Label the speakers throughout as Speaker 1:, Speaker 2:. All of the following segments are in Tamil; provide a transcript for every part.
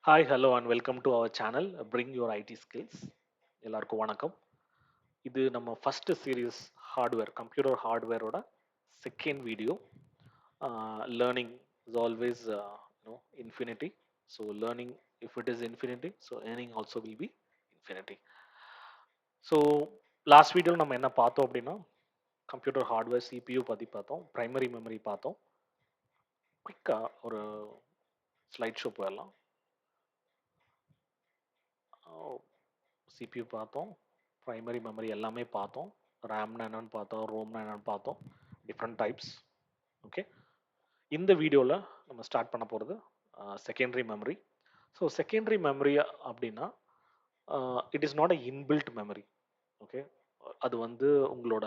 Speaker 1: Hi hello and welcome to our channel bring your IT skills. எல்லாருக்கும் வணக்கம். இது நம்ம ஃபர்ஸ்ட் சீரீஸ் ஹார்ட்வேர் கம்ப்யூட்டர் ஹார்ட்வேரோட second video. Learning is always infinity. So learning if it is infinity, so earning also will be infinity. So last வீடியோவில் நம்ம என்ன பார்த்தோம் அப்படின்னா, கம்ப்யூட்டர் ஹார்ட்வேர் சிபியூ பற்றி பார்த்தோம், ப்ரைமரி மெமரி பார்த்தோம். குயிக்காக ஒரு ஸ்லைட் ஷோ போயிடலாம். சிபியூ பார்த்தோம், ப்ரைமரி மெமரி எல்லாமே பார்த்தோம், ரேம்னா என்னன்னு பார்த்தோம், ரோம்னா என்னன்னு பார்த்தோம், டிஃப்ரெண்ட் டைப்ஸ். ஓகே, இந்த வீடியோவில் நம்ம ஸ்டார்ட் பண்ண போகிறது secondary memory. So secondary memory அப்படின்னா it is not a inbuilt memory. Okay, அது வந்து உங்களோட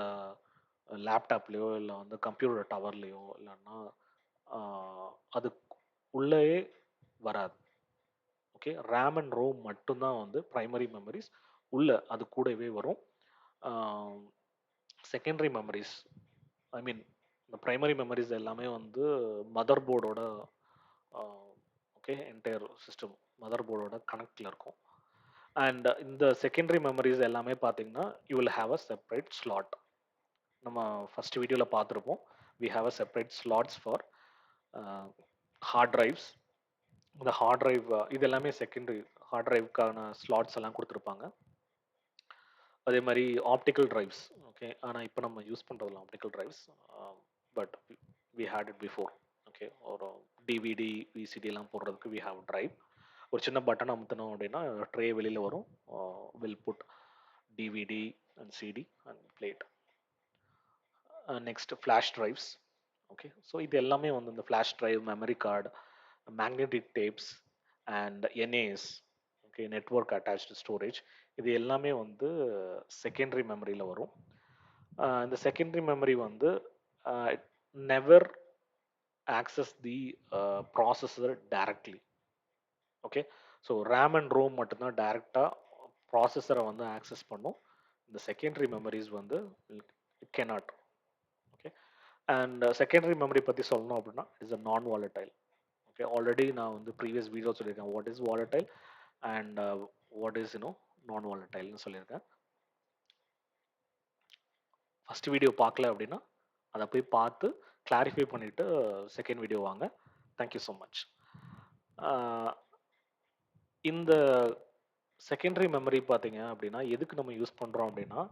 Speaker 1: லேப்டாப்லேயோ இல்லை வந்து கம்ப்யூட்டர் டவர்லேயோ இல்லைன்னா அது உள்ளேயே வராது. ஓகே, ரேம் அண்ட் ரோம் மட்டும்தான் வந்து ப்ரைமரி மெமரிஸ், உள்ள அது கூடவே வரும். செகண்டரி மெமரிஸ், ஐ மீன் இந்த ப்ரைமரி மெமரிஸ் எல்லாமே வந்து மதர் போர்டோட ஓகே என்டையர் சிஸ்டம் மதர் போர்டோட கனெக்டில் இருக்கும். அண்ட் இந்த செகண்டரி மெமரிஸ் எல்லாமே பார்த்தீங்கன்னா you will have a separate slot. நம்ம ஃபர்ஸ்ட் வீடியோவில் பார்த்துருப்போம், we have a separate slots for hard drives. இந்த ஹார்ட் டிரைவ் இது எல்லாமே செகண்டரி ஹார்ட் டிரைவ்க்கான ஸ்லாட்ஸ் எல்லாம் கொடுத்துருப்பாங்க. அதே மாதிரி ஆப்டிக்கல் டிரைவ்ஸ். ஓகே, ஆனால் இப்போ நம்ம யூஸ் பண்ணுறதில்ல optical drives, but we had it before. Okay, ஒரு டிவிடி விசிடி எல்லாம் போடுறதுக்கு வி ஹாவ் டிரைவ். ஒரு சின்ன பட்டன் அமுத்தணும் அப்படின்னா ட்ரே வெளியில் வரும், will put DVD and CD and plate. Next flash drives. Okay, so இது எல்லாமே வந்து இந்த flash drive, memory card, magnetic tapes and NAS, okay network attached storage, இது எல்லாமே வந்து செகண்டரி மெமரியில் வரும். இந்த செகண்டரி மெமரி வந்து never access the processor directly. Okay, so RAM and ROM மட்டும்தான் டைரெக்டாக ப்ராசஸரை வந்து ஆக்சஸ் பண்ணும். இந்த செகண்டரி மெமரிஸ் வந்து it cannot. Okay, and secondary memory பற்றி சொல்லணும் அப்படின்னா இட்ஸ் அ நான் வாலடைல். ஓகே, ஆல்ரெடி நான் வந்து ப்ரீவியஸ் வீடியோ சொல்லியிருக்கேன் what is volatile and what is நான் வாலடைல்னு சொல்லியிருக்கேன். ஃபர்ஸ்ட் வீடியோ பார்க்கல அப்படின்னா அதை போய் பார்த்து கிளாரிஃபை பண்ணிவிட்டு செகண்ட் வீடியோ வாங்க. Thank you so much. இந்த செகண்டரி மெமரி பார்த்தீங்க அப்படின்னா எதுக்கு நம்ம யூஸ் பண்ணுறோம் அப்படின்னா,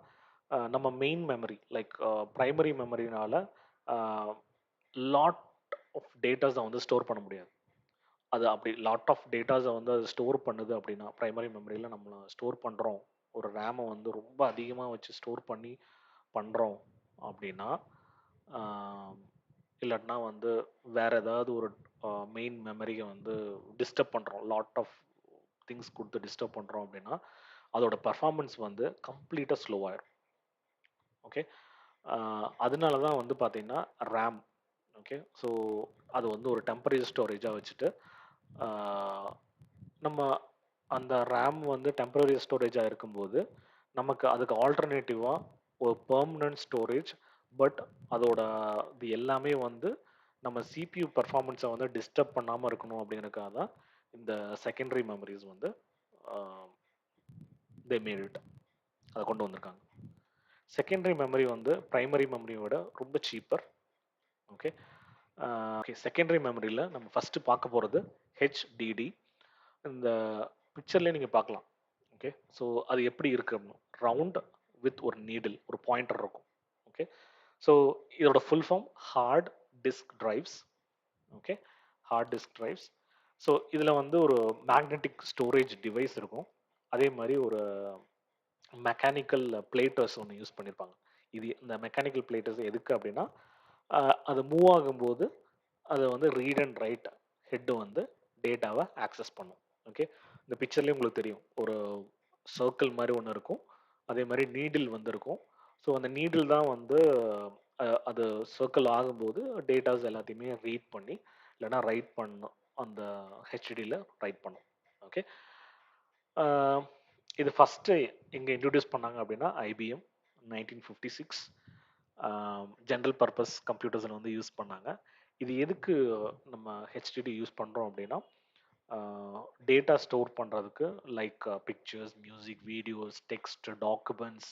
Speaker 1: நம்ம மெயின் மெமரி லைக் ப்ரைமரி மெமரினால லாட் ஆஃப் டேட்டாஸை வந்து ஸ்டோர் பண்ண முடியாது. அது அப்படி லாட் ஆஃப் டேட்டாஸை வந்து அது ஸ்டோர் பண்ணுது அப்படின்னா, ப்ரைமரி மெமரியில் நம்ம ஸ்டோர் பண்ணுறோம், ஒரு ரேமை வந்து ரொம்ப அதிகமாக வச்சு ஸ்டோர் பண்ணி பண்ணுறோம் அப்படின்னா, இல்லாட்டினா வந்து வேற ஏதாவது ஒரு மெயின் மெமரியை வந்து டிஸ்டர்ப் பண்ணுறோம், லாட் ஆஃப் திங்ஸ் கொடுத்து டிஸ்டர்ப் பண்ணுறோம் அப்படின்னா அதோட பர்ஃபார்மன்ஸ் வந்து கம்ப்ளீட்டாக ஸ்லோவாயிரும். ஓகே, அதனால தான் வந்து பார்த்தீங்கன்னா ரேம். ஓகே, ஸோ அது வந்து ஒரு டெம்பரரி ஸ்டோரேஜாக வச்சுட்டு நம்ம அந்த ரேம் வந்து டெம்பரரி ஸ்டோரேஜாக இருக்கும்போது நமக்கு அதுக்கு ஆல்டர்னேட்டிவாக ஒரு பெர்மனன்ட் ஸ்டோரேஜ், பட் அதோட இது எல்லாமே வந்து நம்ம சிபியூ பர்ஃபார்மன்ஸை வந்து டிஸ்டர்ப் பண்ணாமல் இருக்கணும் அப்படிங்கிறதுக்காக தான் இந்த செகண்டரி மெமரிஸ் வந்து தே மேட் இட், அதை கொண்டு வந்திருக்காங்க. செகண்டரி மெமரி வந்து ப்ரைமரி மெமரியோட ரொம்ப சீப்பர். ஓகே, ஓகே செகண்டரி மெமரியில் நம்ம ஃபஸ்ட்டு பார்க்க போகிறது ஹெச்டிடி. இந்த பிக்சர்லேயே நீங்கள் பார்க்கலாம். ஓகே, ஸோ அது எப்படி இருக்கு, ரவுண்ட் வித் ஒரு நீடில், ஒரு பாயிண்டர் இருக்கும். ஓகே, ஸோ இதோட full form hard disk drives. Okay, hard disk drives. So இதில் வந்து ஒரு மேக்னெட்டிக் ஸ்டோரேஜ் டிவைஸ் இருக்கும், அதே மாதிரி ஒரு மெக்கானிக்கல் பிளேட்டர்ஸ் ஒன்று யூஸ் பண்ணியிருப்பாங்க. இது இந்த மெக்கானிக்கல் பிளேட்டர்ஸ் எதுக்கு அப்படின்னா, அது மூவ் ஆகும்போது அதை வந்து ரீட் அண்ட் ரைட் ஹெட்டு வந்து டேட்டாவை ஆக்சஸ் பண்ணும். ஓகே, இந்த பிக்சர்லேயே உங்களுக்கு தெரியும், ஒரு சர்க்கிள் மாதிரி ஒன்று இருக்கும், அதே மாதிரி நீடில் வந்து இருக்கும். ஸோ அந்த நீடில் தான் வந்து அது சர்க்கிள் ஆகும்போது டேட்டாஸ் எல்லாத்தையுமே ரீட் பண்ணி இல்லைன்னா ரைட் பண்ணும், அந்த ஹெச்டியில் ரைட் பண்ணும். ஓகே, இது ஃபஸ்ட்டு எங்கே இன்ட்ரடியூஸ் பண்ணாங்க அப்படின்னா ஐபிஎம் 1956 ஜென்ரல் பர்பஸ் கம்ப்யூட்டர்ஸில் வந்து யூஸ் பண்ணாங்க. இது எதுக்கு நம்ம ஹெச்டிடி யூஸ் பண்ணுறோம் அப்படின்னா, டேட்டா ஸ்டோர் பண்ணுறதுக்கு like pictures, music, videos, text, documents,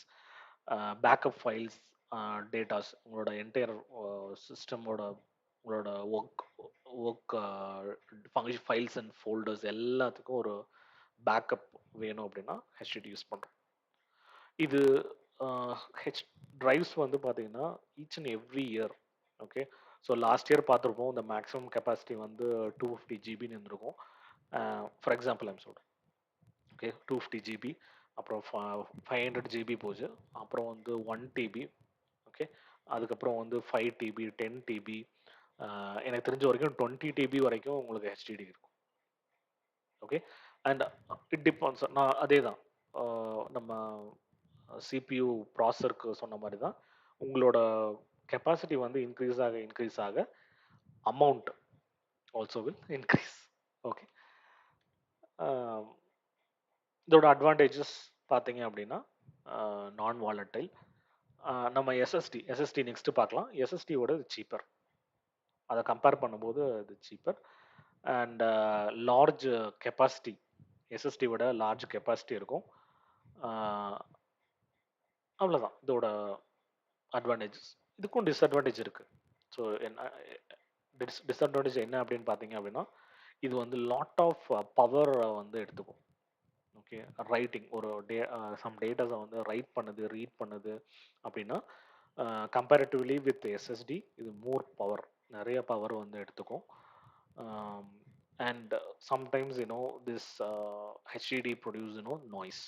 Speaker 1: backup files, datas, உங்களோட என்டையர் சிஸ்டமோட உங்களோட work function files and folders எல்லாத்துக்கும் ஒரு பேக்கப் வேணும் அப்படின்னா ஹெச்டிடி யூஸ் பண்ணுறோம். இது ஹெச் ட்ரைவ்ஸ் வந்து பார்த்தீங்கன்னா each and every year. Okay, so last year பார்த்துருப்போம் இந்த மேக்ஸிமம் கெப்பாசிட்டி வந்து 250 ஜிபின்னு இருந்திருக்கும். ஃபார் எக்ஸாம்பிள் ஐம் சொல்கிறேன். ஓகே, 250 ஜிபி, அப்புறம் 500 ஜிபி போச்சு, அப்புறம் வந்து 1 டிபி. ஓகே, அதுக்கப்புறம் வந்து 5 டிபி, 10 டிபி, எனக்கு தெரிஞ்ச வரைக்கும் 20 டிபி வரைக்கும் உங்களுக்கு ஹெச்டிடி இருக்கும். Okay, and it depends. நான் அதே தான் நம்ம சிபியூ ப்ராசருக்கு சொன்ன மாதிரி தான் உங்களோட கெப்பாசிட்டி வந்து இன்க்ரீஸ் ஆக amount also will increase. Okay, இதோட அட்வான்டேஜஸ் பார்த்தீங்க அப்படின்னா நான் வாலட்டைல். நம்ம எஸ்எஸ்டி நெக்ஸ்ட் பார்க்கலாம். எஸ்எஸ்டியோட சீப்பர், அதை கம்பேர் பண்ணும்போது அது சீப்பர். அண்ட் லார்ஜ் கெப்பாசிட்டி, எஸ்எஸ்டியோட லார்ஜ் கெப்பாசிட்டி இருக்கும். அவ்வளோதான் இதோட அட்வான்டேஜஸ். இதுக்கும் டிஸ்அட்வான்டேஜ் இருக்குது. ஸோ என்ன டிஸ்அட்வான்டேஜ் என்ன அப்படின்னு பார்த்தீங்க அப்படின்னா, இது வந்து லாட் ஆஃப் பவர் வந்து எடுத்துக்கும். ஓகே, ரைட்டிங் ஒரு சம் டேட்டாஸை வந்து ரைட் பண்ணுது, ரீட் பண்ணுது அப்படின்னா கம்பேரிட்டிவ்லி வித் எஸ்எஸ்டி இது மோர் பவர், நிறைய பவர் வந்து எடுத்துக்கும். And sometimes this HDD produce noise.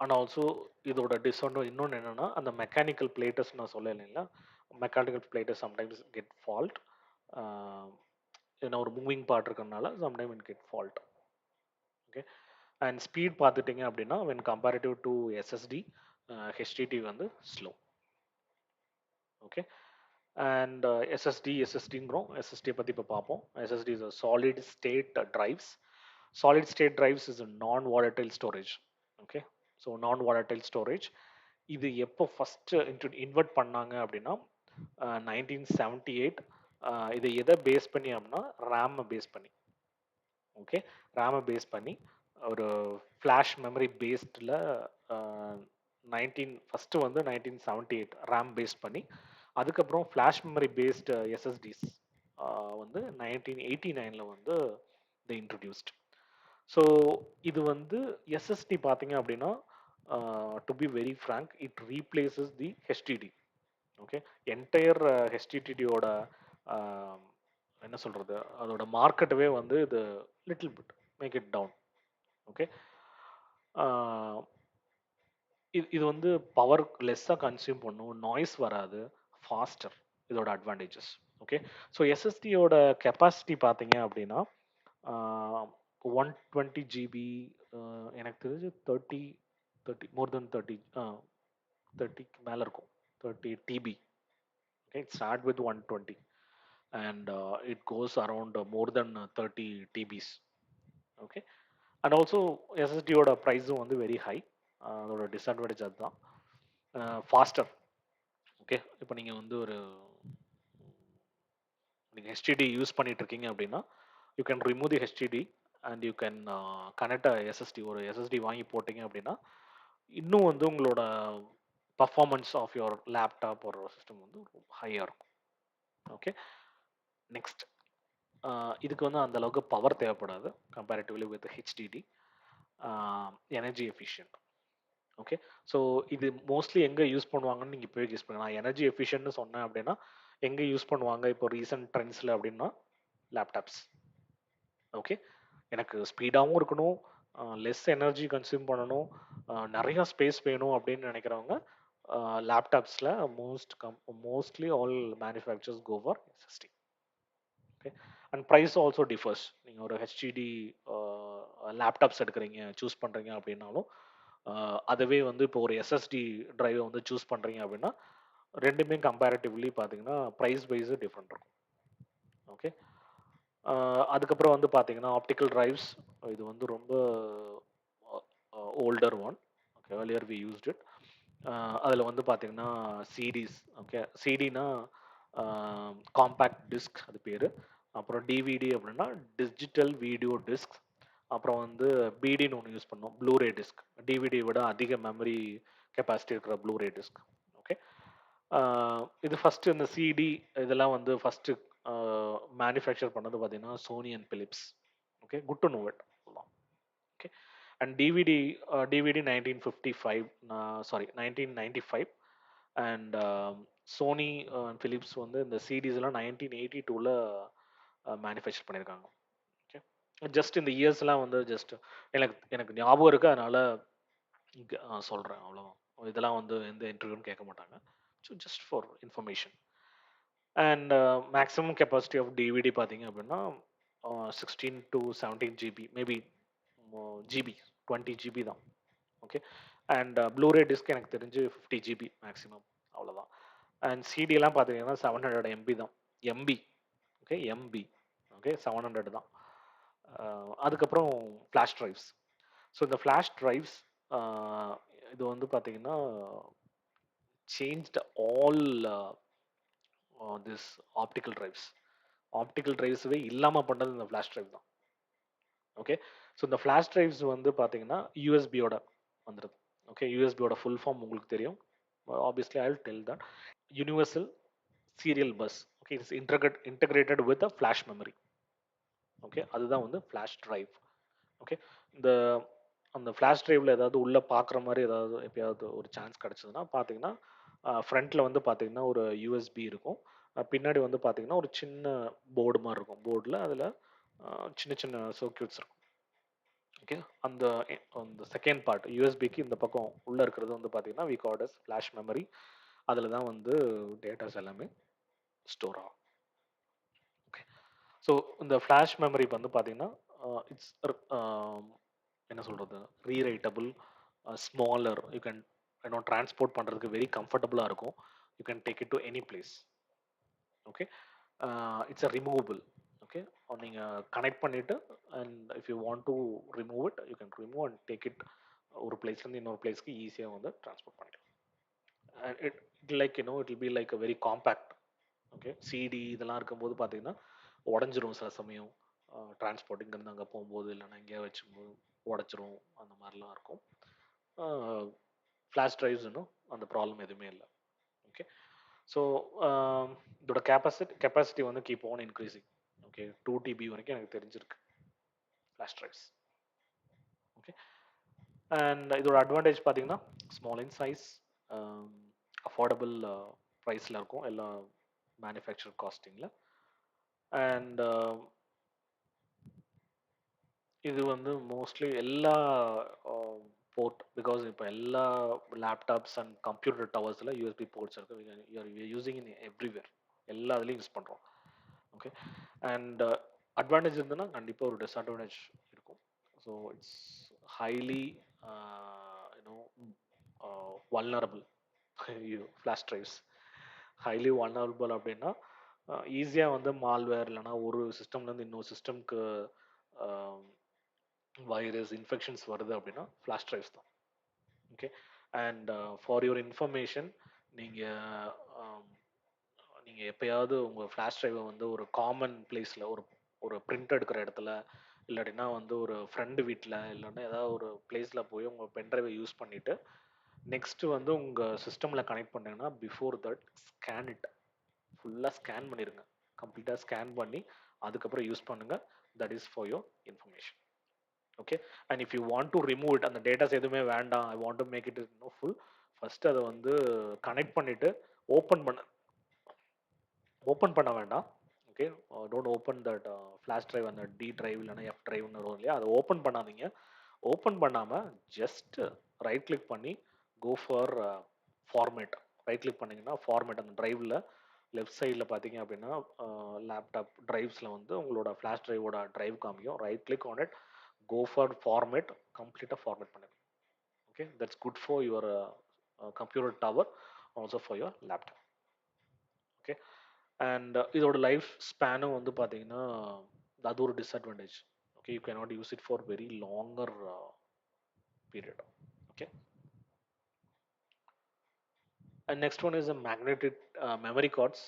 Speaker 1: And also இதோட டிஸ்அட்வான்டேஜ் இன்னொன்று என்னென்னா, அந்த மெக்கானிக்கல் பிளேட்டஸ் நான் சொல்ல இல்லைங்களா, mechanical platters sometimes get fault. ஏன்னா ஒரு மூவிங் பார்ட் இருக்கிறதுனால sometime it get fault. Okay, and speed பார்த்துட்டிங்க அப்படின்னா when comparative to SSD, HDD வந்து ஸ்லோ. ஓகே, அண்ட் எஸ்எஸ்டிங்கிறோம். எஸ்எஸ்டியை பற்றி இப்போ பார்ப்போம். SSD is solid state drives. Solid state drives is non volatile storage. Okay, so நான் வாலட்டைல் ஸ்டோரேஜ் இது எப்போ ஃபஸ்ட்டு இன்வெர்ட் பண்ணாங்க அப்படின்னா 1978. இதை எதை பேஸ் பண்ணி அப்படின்னா ரேமை பேஸ் பண்ணி. ஓகே, ரேமை பேஸ் பண்ணி ஒரு ஃப்ளாஷ் மெமரி பேஸ்டில் ஃபஸ்ட்டு வந்து 1978 ரேம் பேஸ் பண்ணி, அதுக்கப்புறம் ஃப்ளாஷ் மெமரி பேஸ்டு எஸ்எஸ்டிஸ் வந்து 1989 வந்து தி இன்ட்ரடியூஸ்ட். ஸோ இது வந்து எஸ்எஸ்டி பார்த்தீங்க அப்படின்னா to be very frank it replaces the HDD. Okay, entire ஹெச்டிடியோட என்ன சொல்கிறது, அதோட மார்க்கெட்டவே வந்து இது little bit make it down. Okay, இது வந்து பவர் லெஸ்ஸாக கன்சியூம் பண்ணும், நாய்ஸ் வராது, ஃபாஸ்டர், இதோட அட்வான்டேஜஸ். ஓகே, ஸோ எஸ்எஸ்டியோட கெப்பாசிட்டி பார்த்தீங்க அப்படின்னா 120 ஜிபி, எனக்கு தெரிஞ்சு 30 மோர் தென் 30க்கு மேலே இருக்கும், 30 TB. Okay, it start with 120 and it goes around more than 30 TBs. Okay, and also எஸ்எஸ்டியோட ப்ரைஸும் வந்து வெரி ஹை. அதோட டிஸ்அட்வான்டேஜ் அதுதான். ஃபாஸ்டர். ஓகே, இப்போ நீங்கள் வந்து நீங்கள் ஹெச்டிடி யூஸ் பண்ணிட்டு இருக்கீங்க அப்படின்னா you can remove the HDD and you can connect SSD. ஒரு எஸ்எஸ்டி வாங்கி போட்டிங்க அப்படின்னா இன்னும் வந்து உங்களோட பர்ஃபார்மன்ஸ் ஆஃப் யுவர் லேப்டாப் ஒரு சிஸ்டம் வந்து ஹையாக இருக்கும். ஓகே, நெக்ஸ்ட் இதுக்கு வந்து அந்த அளவுக்கு பவர் தேவைப்படாது comparatively with HDT. Energy efficient. Okay, so இது மோஸ்ட்லி எங்கே யூஸ் பண்ணுவாங்கன்னு நீங்கள் இப்போ யூஸ் பண்ணுங்க. நான் எனர்ஜி எஃபிஷியன்ட்னு சொன்னேன் அப்படின்னா எங்கே யூஸ் பண்ணுவாங்க இப்போ ரீசன்ட் ட்ரெண்ட்ஸில் அப்படின்னா லேப்டாப்ஸ். ஓகே, எனக்கு ஸ்பீடாகவும் இருக்கணும், லெஸ் எனர்ஜி கன்சியூம் பண்ணணும், நிறையா ஸ்பேஸ் வேணும் அப்படின்னு நினைக்கிறவங்க லேப்டாப்ஸில் mostly all manufacturers go for SSD. Okay, and price also differs. நீங்கள் ஒரு ஹெச்டிடி லேப்டாப்ஸ் எடுக்கிறீங்க, சூஸ் பண்ணுறீங்க அப்படின்னாலும் அதுவே வந்து இப்போ ஒரு எஸ்எஸ்டி ட்ரைவை வந்து சூஸ் பண்ணுறீங்க அப்படின்னா ரெண்டுமே கம்பேரிட்டிவ்லி பார்த்தீங்கன்னா ப்ரைஸ் வைஸு டிஃப்ரெண்ட் இருக்கும். ஓகே, அதுக்கப்புறம் வந்து பார்த்தீங்கன்னா ஆப்டிக்கல் ட்ரைவ்ஸ். இது வந்து ரொம்ப older one. Okay, earlier we used it. அதில் வந்து பார்த்தீங்கன்னா சிடிஸ். ஓகே, சிடினா காம்பேக்ட் டிஸ்க் அது பேர். அப்புறம் டிவிடி அப்படின்னா டிஜிட்டல் வீடியோ டிஸ்க். அப்புறம் வந்து பிடின்னு ஒன்று யூஸ் பண்ணோம், ப்ளூரே டிஸ்க். டிவிடி விட அதிக மெமரி கெப்பாசிட்டி இருக்கிற ப்ளூரே டிஸ்க். ஓகே. இது ஃபஸ்ட்டு இந்த சிடி இதெல்லாம் வந்து ஃபஸ்ட்டு மேனுஃபேக்சர் பண்ணது பார்த்தீங்கன்னா Sony and Philips. Okay, good to know it. Okay. And DVD, DVD 1955, sorry 1995. And Sony Philips வந்து இந்த சிடிஸ் எல்லாம் 1982ல் மேனுஃபேக்சர் பண்ணியிருக்காங்க. ஓகே. ஜஸ்ட் இந்த இயர்ஸ்லாம் வந்து ஜஸ்ட் எனக்கு எனக்கு ஞாபகம் இருக்குது, அதனால சொல்கிறேன் அவ்வளோதான். இதெல்லாம் வந்து எந்த இன்டர்வியூன்னு கேட்க மாட்டாங்க. So just for information. And maximum capacity of DVD பார்த்தீங்க அப்படின்னா 16 to 17 GB, maybe GB 20 GB தான். ஓகே. அண்ட் ப்ளூரே டிஸ்க் எனக்கு தெரிஞ்சு 50 GB மேக்ஸிமம், அவ்வளோதான். அண்ட் சிடியெல்லாம் பார்த்தீங்கன்னா 700 MB தான். எம்பி. Okay, MP. ஓகே, 700 தான். அதுக்கப்புறம் ஃப்ளாஷ் ட்ரைவ்ஸ். ஸோ இந்த ஃப்ளாஷ் ட்ரைவ்ஸ் இது வந்து பார்த்தீங்கன்னா changed all this optical drives. Optical ட்ரைவ்ஸவே இல்லாமல் பண்ணது இந்த ஃப்ளாஷ் ட்ரைவ் தான். ஓகே. ஸோ இந்த ஃப்ளாஷ் ட்ரைவ்ஸ் வந்து பார்த்தீங்கன்னா யூஎஸ்பியோட வந்துடுது. ஓகே, யூஎஸ்பியோட ஃபுல் ஃபார்ம் உங்களுக்கு தெரியும். Obviously I will tell that. Universal serial bus. Okay, it's integrated with a flash memory. Okay, அதுதான் வந்து ஃப்ளாஷ் ட்ரைவ். ஓகே. இந்த அந்த ஃப்ளாஷ் ட்ரைவில் ஏதாவது உள்ளே பார்க்குற மாதிரி ஏதாவது எப்பயாவது ஒரு சான்ஸ் கிடச்சதுன்னா பார்த்தீங்கன்னா ஃப்ரண்ட்டில் வந்து பார்த்தீங்கன்னா ஒரு யூஎஸ்பி இருக்கும். பின்னாடி வந்து பார்த்தீங்கன்னா ஒரு சின்ன போர்டு மாதிரி இருக்கும். போர்டில் அதில் சின்ன சின்ன சர்க்யூட்ஸ் இருக்கும். ஓகே. அந்த அந்த செகண்ட் பார்ட் யூஎஸ்பிக்கு இந்த பக்கம் உள்ளே இருக்கிறது வந்து பார்த்தீங்கன்னா we called as flash memory. அதில் தான் வந்து டேட்டாஸ் எல்லாமே ஸ்டோர் ஆகும். ஓகே. ஸோ இந்த ஃப்ளாஷ் மெமரி வந்து பார்த்தீங்கன்னா இட்ஸ் என்ன சொல்கிறது, rewritable, smaller. You can transport பண்ணுறதுக்கு வெரி கம்ஃபர்டபுளாக இருக்கும். You can take it to any place. Okay. It's a removable. Okay. நீங்கள் கனெக்ட் பண்ணிவிட்டு and if you want to remove it you can remove and take it. ஒரு பிளேஸ்லேருந்து இன்னொரு பிளேஸ்க்கு ஈஸியாக வந்து ட்ரான்ஸ்போர்ட் பண்ணிக்கலாம். And it like it will be like a very compact. Okay. CD இதெல்லாம் இருக்கும்போது பார்த்தீங்கன்னா உடஞ்சிரும் சில சமயம். டிரான்ஸ்போர்ட் இங்கேருந்து அங்கே போகும்போது இல்லைன்னா எங்கேயா வச்சுக்கும்போது உடச்சிரும், அந்த மாதிரிலாம் இருக்கும். ஃப்ளாஷ் ட்ரைவ்ஸ்னும் அந்த ப்ராப்ளம் எதுவுமே இல்லை. ஓகே. ஸோ இதோட கெப்பாசிட்டி வந்து keep on increasing. Okay, 2 TB வரைக்கும் எனக்கு தெரிஞ்சிருக்கு ஃப்ளாஷ் ட்ரைவ்ஸ். ஓகே. அண்ட் இதோட அட்வான்டேஜ் பார்த்தீங்கன்னா ஸ்மால் இன் சைஸ், அஃபோர்டபுள் ப்ரைஸில் இருக்கும் எல்லா மேனுஃபேக்சர் காஸ்டிங்கில். அண்ட் இது வந்து மோஸ்ட்லி எல்லா போர்ட், பிகாஸ் இப்போ எல்லா லேப்டாப்ஸ் அண்ட் கம்ப்யூட்டர் டவர்ஸில் யூஎஸ்பி போர்ட்ஸ் இருக்குது. யூஸிங் இன் எவ்ரிவேர், எல்லா இதுலேயும் யூஸ் பண்ணுறோம். ஓகே. அண்ட் அட்வான்டேஜ் இருந்ததுன்னா கண்டிப்பாக ஒரு டிஸ்அட்வான்டேஜ் இருக்கும். So it's highly you know vulnerable. Flash drives highly vulnerable அப்படின்னா ஈஸியாக வந்து மால்வேர் இல்லைன்னா ஒரு சிஸ்டம்லேருந்து இன்னொரு சிஸ்டம்க்கு வைரஸ் இன்ஃபெக்ஷன்ஸ் வருது அப்படின்னா ஃப்ளாஷ் ட்ரைவ்ஸ் தான். Okay. And for your information, நீங்கள் நீங்கள் எப்போயாவது உங்கள் ஃப்ளாஷ் ட்ரைவை வந்து ஒரு காமன் பிளேஸில் ஒரு ஒரு பிரிண்ட் எடுக்கிற இடத்துல இல்லாட்டினா வந்து ஒரு ஃப்ரெண்டு வீட்டில் இல்லைன்னா ஏதாவது ஒரு பிளேஸில் போய் உங்கள் பென்ட்ரைவை யூஸ் பண்ணிவிட்டு நெக்ஸ்ட்டு வந்து உங்கள் சிஸ்டமில் கனெக்ட் பண்ணிங்கன்னா பிஃபோர் தட் ஸ்கேன் இட். ஃபுல்லாக ஸ்கேன் பண்ணிடுங்க. கம்ப்ளீட்டாக ஸ்கேன் பண்ணி அதுக்கப்புறம் யூஸ் பண்ணுங்கள். That is for your information. Okay. And if you want to remove it, அந்த டேட்டாஸ் எதுவுமே வேண்டாம், I want to make it full, first அதை வந்து கனெக்ட் பண்ணிவிட்டு ஓப்பன் பண்ண ஓப்பன் பண்ண வேண்டாம். Okay. Don't open that flash drive, அந்த டி ட்ரைவ் இல்லைன்னா எஃப் ட்ரைவ்னு வரும் இல்லையா, அதை ஓப்பன் பண்ணாதீங்க. ஓப்பன் பண்ணாமல் ஜஸ்ட் ரைட் கிளிக் பண்ணி go for format. Right click பண்ணிங்கன்னா ஃபார்மேட், அந்த ட்ரைவில் லெஃப்ட் சைடில் பார்த்தீங்க அப்படின்னா லேப்டாப் ட்ரைவ்ஸில் வந்து உங்களோட ஃப்ளாஷ் ட்ரைவோட ட்ரைவ் காமிக்கும். Right click on it, go for format, கம்ப்ளீட்டாக ஃபார்மேட் பண்ணுங்க. Okay. That's good for your computer tower, also for your laptop. Okay. And இதோட லைஃப் ஸ்பேனும் வந்து பார்த்தீங்கன்னா அது ஒரு disadvantage. Okay, you cannot use it for very longer period. Okay. And next one is a magnetic memory cards.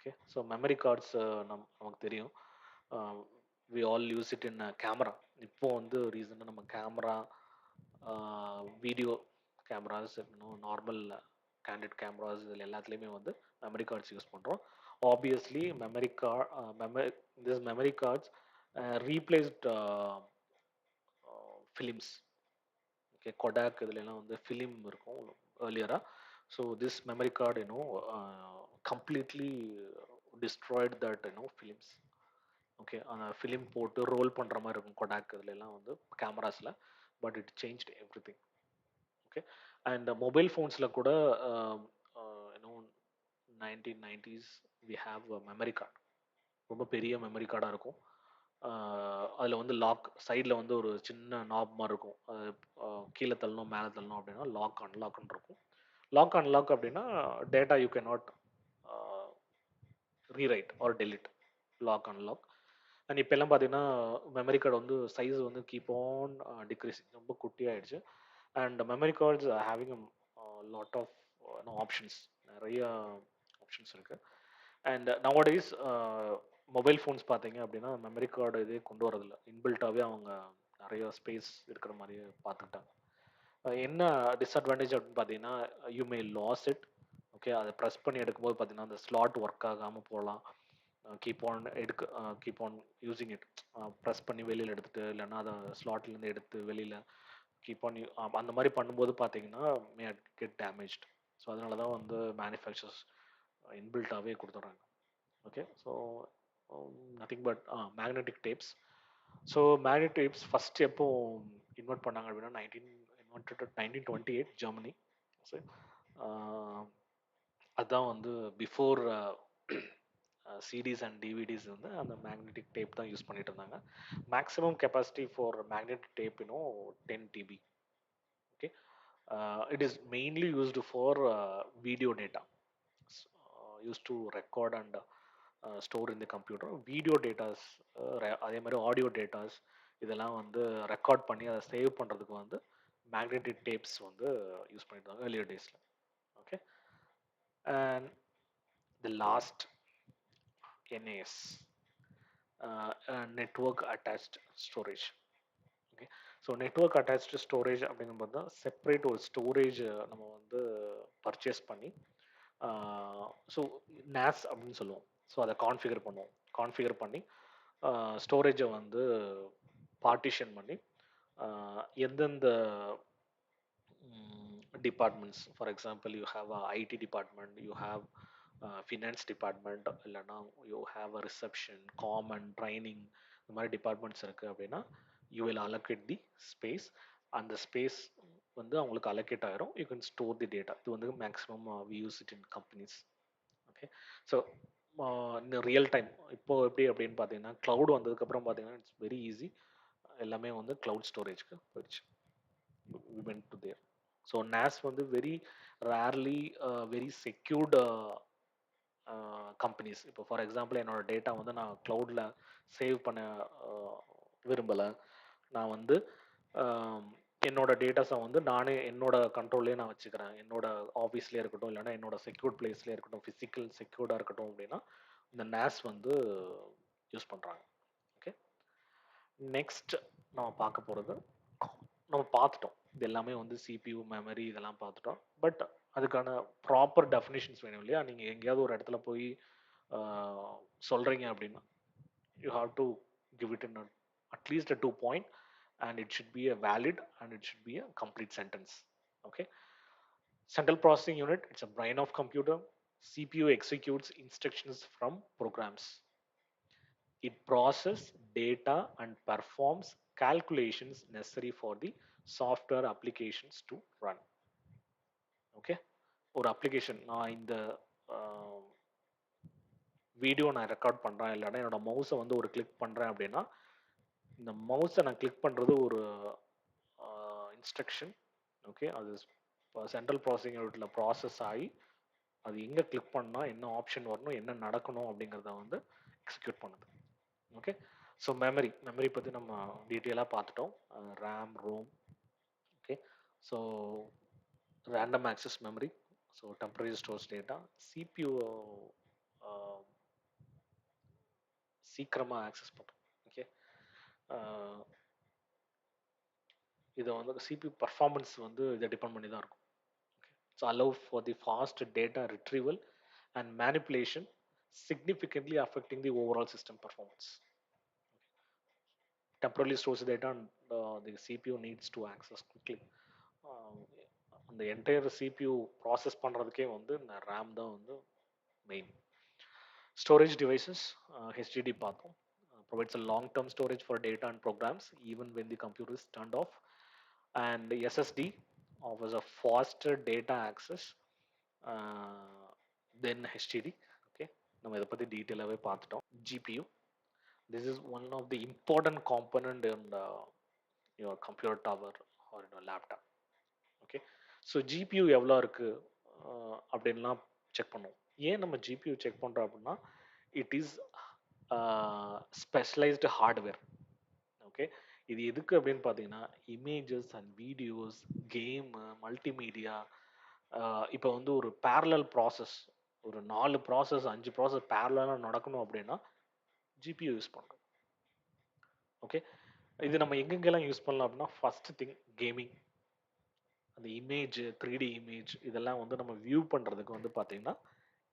Speaker 1: Okay, so memory cards நமக்கு தெரியும். We all use it in camera. இப்போ வந்து ரீசனாக நம்ம கேமரா, வீடியோ கேமராஸ், இன்னும் நார்மல் கேண்டிட் கேமராஸ், இதில் எல்லாத்துலேயுமே வந்து மெமரி கார்ட்ஸ் யூஸ் பண்ணுறோம். Obviously memory card this memory cards replaced films. Okay, Kodak இதுலலாம் வந்து ஃபிலிம் இருக்கும் ஏர்லியராக. So this memory card completely destroyed that films. Okay, அந்த ஃபிலிம் போட்டு ரோல் பண்ணுற மாதிரி இருக்கும் கொடாக் இதுலலாம் வந்து கேமராஸில். But it changed everything. Okay, and mobile ஃபோன்ஸில் கூட இன்னும் 1990s we have memory card. ரொம்ப பெரிய மெமரி கார்டாக இருக்கும். அதில் வந்து லாக் சைடில் வந்து ஒரு சின்ன நாப் மாதிரி இருக்கும். அது கீழே தள்ளணும் மேலே தள்ளணும் அப்படின்னா லாக் அன்லாக்னு இருக்கும். லாக் அன்லாக் அப்படின்னா data you can not rewrite or delete. Lock unlock. And இப்போ எல்லாம் பார்த்தீங்கன்னா மெமரி கார்டு வந்து சைஸ் வந்து கீப் ஆன் டிக்ரீசிங், ரொம்ப குட்டியாயிடுச்சு. And memory cards having lot of options, நிறைய ஆப்ஷன்ஸ் இருக்குது. அண்ட் நவடேஸ் மொபைல் ஃபோன்ஸ் பார்த்தீங்க அப்படின்னா மெமரி கார்டு இதே கொண்டு வரதில்ல. இன்பில்ட்டாகவே அவங்க நிறைய ஸ்பேஸ் இருக்கிற மாதிரியே பார்த்துக்கிட்டாங்க. என்ன டிஸ்அட்வான்டேஜ் அப்படின்னு பார்த்தீங்கன்னா you may lose it. Okay, அதை ப்ரெஸ் பண்ணி எடுக்கும்போது பார்த்தீங்கன்னா அந்த ஸ்லாட் ஒர்க் ஆகாமல் போகலாம். Keep on using it. Press பண்ணி வெளியில் எடுத்துட்டு, இல்லைன்னா அதை ஸ்லாட்லேருந்து எடுத்து வெளியில் கீப் ஆன் அந்த மாதிரி பண்ணும்போது பார்த்தீங்கன்னா மே கெட் டேமேஜ்ட். ஸோ அதனால தான் வந்து மேனுஃபேக்சர்ஸ் இன்பில்ட்டாகவே கொடுத்துட்றாங்க. Okay, so nothing but magnetic tapes. So magnetic tapes first எப்போ இன்வெர்ட் பண்ணாங்க அப்படின்னா 1928 ஜெர்மனி. ஸோ அதுதான் வந்து பிஃபோர் சிடிஸ் அண்ட் டிவிடிஸ் வந்து அந்த மேக்னெட்டிக் டேப் தான் யூஸ் பண்ணிட்டு இருந்தாங்க. Maximum capacity for magnetic tape 10 TB. Okay, it is mainly used for video data, used to record and store in the computer video datas. அதே மாதிரி ஆடியோ டேட்டாஸ் இதெல்லாம் வந்து ரெக்கார்ட் பண்ணி அதை சேவ் பண்ணுறதுக்கு வந்து மேக்னெட்டிக் டேப்ஸ் வந்து யூஸ் பண்ணியிருந்தாங்க ஏர்லியர் டேஸில். Okay, and the last NAS, network attached storage. Okay, so network attached storage அப்படிங்கும்போது தான் செப்பரேட் ஒரு ஸ்டோரேஜ் நம்ம வந்து பர்ச்சேஸ் பண்ணி, ஸோ NAS அப்படின்னு சொல்லுவோம். ஸோ அதை கான்ஃபிகர் பண்ணி ஸ்டோரேஜை வந்து பார்ட்டிஷன் பண்ணி எந்தெந்த departments, for example you have IT department, you have finance department, இல்லைன்னா you have a reception, common, training, இந்த மாதிரி டிபார்ட்மெண்ட்ஸ் இருக்குது அப்படின்னா you will allocate the space. அந்த ஸ்பேஸ் வந்து அவங்களுக்கு அலோகேட் ஆகிரும். You can store the data. இது வந்து maximum we use it in companies. Okay, so இந்த ரியல் டைம் இப்போ எப்படி அப்படின்னு பார்த்தீங்கன்னா க்ளவுட் வந்ததுக்கப்புறம் பார்த்தீங்கன்னா இட்ஸ் வெரி ஈஸி. எல்லாமே வந்து க்ளவுட் ஸ்டோரேஜ்க்கு போயிடுச்சு. we went to there. So NAS வந்து very rarely very secured companies. இப்போ ஃபார் எக்ஸாம்பிள் என்னோட டேட்டா வந்து நான் க்ளவுடில் சேவ் பண்ண விரும்பலை. நான் வந்து என்னோட டேட்டாஸை வந்து நானே என்னோட கண்ட்ரோல்லே நான் வச்சுக்கிறேன். என்னோட ஆஃபீஸ்லேயே இருக்கட்டும், இல்லைன்னா என்னோட செக்யூர்ட் பிளேஸ்லேயே இருக்கட்டும், ஃபிசிக்கல் செக்யூர்டாக இருக்கட்டும் அப்படின்னா இந்த NAS வந்து யூஸ் பண்ணுறாங்க. ஓகே, நெக்ஸ்ட் நம்ம பார்க்க போகிறது, நம்ம பார்த்துட்டோம் இது எல்லாமே வந்து CPU மெமரி இதெல்லாம் பார்த்துட்டோம். பட் அதுக்கான ப்ராப்பர் டெஃபினிஷன்ஸ் வேணும் இல்லையா? நீங்கள் எங்கேயாவது ஒரு இடத்துல போய் சொல்கிறீங்க அப்படின்னா you have to give it in at least a 2 point and it should be a valid and it should be a complete sentence. Okay, central processing unit, it's a brain of computer. CPU executes instructions from programs. It processes data and performs calculations necessary for the software applications to run. Okay, ஒரு அப்ளிகேஷன் நான் இந்த வீடியோ நான் ரெக்கார்ட் பண்ணுறேன், இல்லைன்னா என்னோட மவுஸை வந்து ஒரு கிளிக் பண்ணுறேன் அப்படின்னா இந்த மவுஸை நான் கிளிக் பண்ணுறது ஒரு இன்ஸ்ட்ரக்ஷன். ஓகே, அது சென்ட்ரல் ப்ராசஸிங் யூனிட்டில் ப்ராசஸ் ஆகி அது எங்கே கிளிக் பண்ணால் என்ன ஆப்ஷன் வரணும், என்ன நடக்கணும் அப்படிங்கிறத வந்து எக்ஸிக்யூட் பண்ணுது. ஓகே, ஸோ மெமரி பற்றி நம்ம டீட்டெயிலாக பார்த்துட்டோம். RAM, ROM. Okay, so random access memory, so temporary stores data. CPU சீக்கிரமாக ஆக்சஸ் பண்ணுறோம். ஓகே, இதை வந்து சிபியூ பர்ஃபார்மன்ஸ் வந்து இதை டிபெண்ட் பண்ணி தான் இருக்கும். So allow for the fast data retrieval and manipulation, significantly affecting the overall system performance. Temporarily stores data and the CPU needs to access quickly. அந்த என்டையர் CPU ப்ராசஸ் பண்ணுறதுக்கே வந்து இந்த ரேம் தான் வந்து மெயின். ஸ்டோரேஜ் டிவைசஸ், HDD பார்த்தோம், provides a long term storage for data and programs even when the computer is turned off. And SSD offers a faster data access then HDD. Okay, நம்ம இதை பற்றி டீட்டெயிலாகவே பார்த்துட்டோம். GPU, this is one of the important component in your computer tower or in your laptop. Okay, so GPU எவ்வளோ இருக்குது அப்படின்லாம் செக் பண்ணுவோம். ஏன் நம்ம ஜிபியூ செக் பண்ணுறோம் அப்படின்னா, it is specialised hardware. Okay, இது எதுக்கு அப்படின்னு பார்த்தீங்கன்னா, images and videos, game, multimedia, இப்போ வந்து ஒரு பேரலல் ப்ராசஸ், ஒரு 4 ப்ராசஸ் 5 ப்ராசஸ் பேரலாக நடக்கணும் அப்படின்னா ஜிபியூ யூஸ் பண்ணுறோம். ஓகே, இது நம்ம எங்கெங்கெல்லாம் யூஸ் பண்ணலாம் அப்படின்னா, ஃபர்ஸ்ட் திங் கேமிங். அந்த இமேஜ் 3D இமேஜ் இதெல்லாம் வந்து நம்ம வியூ பண்ணுறதுக்கு வந்து பார்த்தீங்கன்னா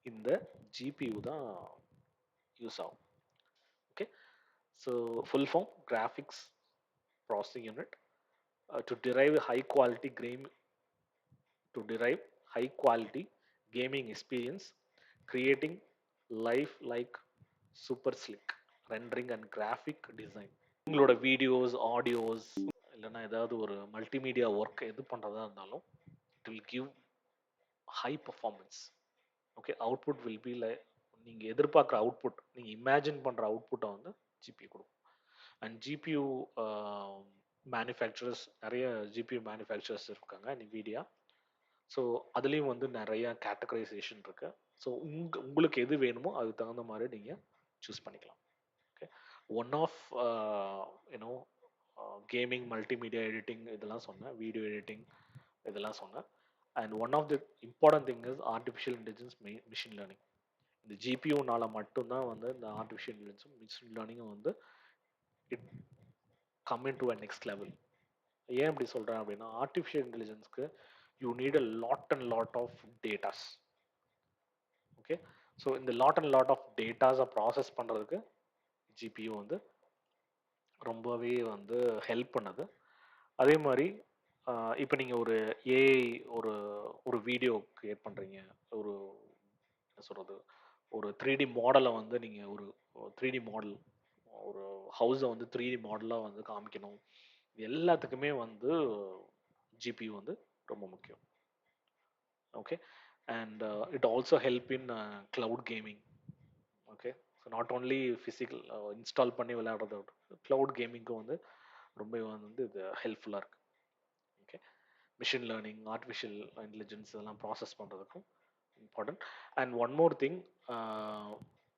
Speaker 1: இந்த ஜிபியூ தான் யூஸ் ஆகும். Okay, so full form graphics processing unit to drive high quality gaming experience, creating life like super slick rendering and graphic design. உங்களோட வீடியோஸ், ஆடியோஸ், இல்லைன்னா ஏதாவது ஒரு மல்டிமீடியா ஒர்க் எது பண்ணுறதா இருந்தாலும் it will give high performance. Okay, output will be like நீங்கள் எதிர்பார்க்குற அவுட்புட், நீங்கள் இமேஜின் பண்ணுற அவுட்புட்டை வந்து ஜிபியூ கொடுக்கும். அண்ட் ஜிபியூ மேனுஃபேக்சரர்ஸ், நிறைய ஜிபியூ மேனுஃபேக்சரர்ஸ் இருக்காங்க NVIDIA. ஸோ அதுலேயும் வந்து நிறைய கேட்டகரைசேஷன் இருக்கு. ஸோ உங்களுக்கு எது வேணுமோ அதுக்கு தகுந்த மாதிரி நீங்கள் சூஸ் பண்ணிக்கலாம். Okay, one of you know gaming, multimedia editing இதெல்லாம் சொன்னேன், வீடியோ எடிட்டிங் இதெல்லாம் சொன்னேன். And one of the important thing is artificial intelligence, machine learning. இந்த ஜிபியூனால மட்டும்தான் வந்து இந்த ஆர்டிஃபிஷியல் இன்டெலிஜென்ஸும் மிஷின் லேர்னிங்கும் வந்து it come into a next level. ஏன் அப்படி சொல்கிறேன் அப்படின்னா, ஆர்டிஃபிஷியல் இன்டெலிஜென்ஸ்க்கு you need a lot and lot of datas. Okay, so இந்த லாட் அண்ட் லாட் ஆஃப் டேட்டாஸை ப்ராசஸ் பண்ணுறதுக்கு ஜிபியூ வந்து ரொம்பவே வந்து ஹெல்ப் பண்ணுது. அதே மாதிரி இப்போ நீங்கள் ஒரு ஏஐ ஒரு வீடியோ க்ரியேட் பண்ணுறீங்க, ஒரு என்ன சொல்கிறது, ஒரு 3D மாடலை வந்து நீங்கள் ஒரு 3D மாடல், ஒரு ஹவுஸை வந்து 3D மாடலாக வந்து காமிக்கணும், இது எல்லாத்துக்குமே வந்து ஜிபியூ வந்து ரொம்ப முக்கியம். Okay, and it also help in cloud gaming. Okay, so not only physical install பண்ணி விளையாடுறத விட க்ளவுட் கேமிங்க்கும் வந்து ரொம்ப வந்து இது ஹெல்ப்ஃபுல்லாக இருக்குது. Okay, machine learning, artificial intelligence இதெல்லாம் ப்ராசஸ் பண்ணுறதுக்கும் important. And one more thing,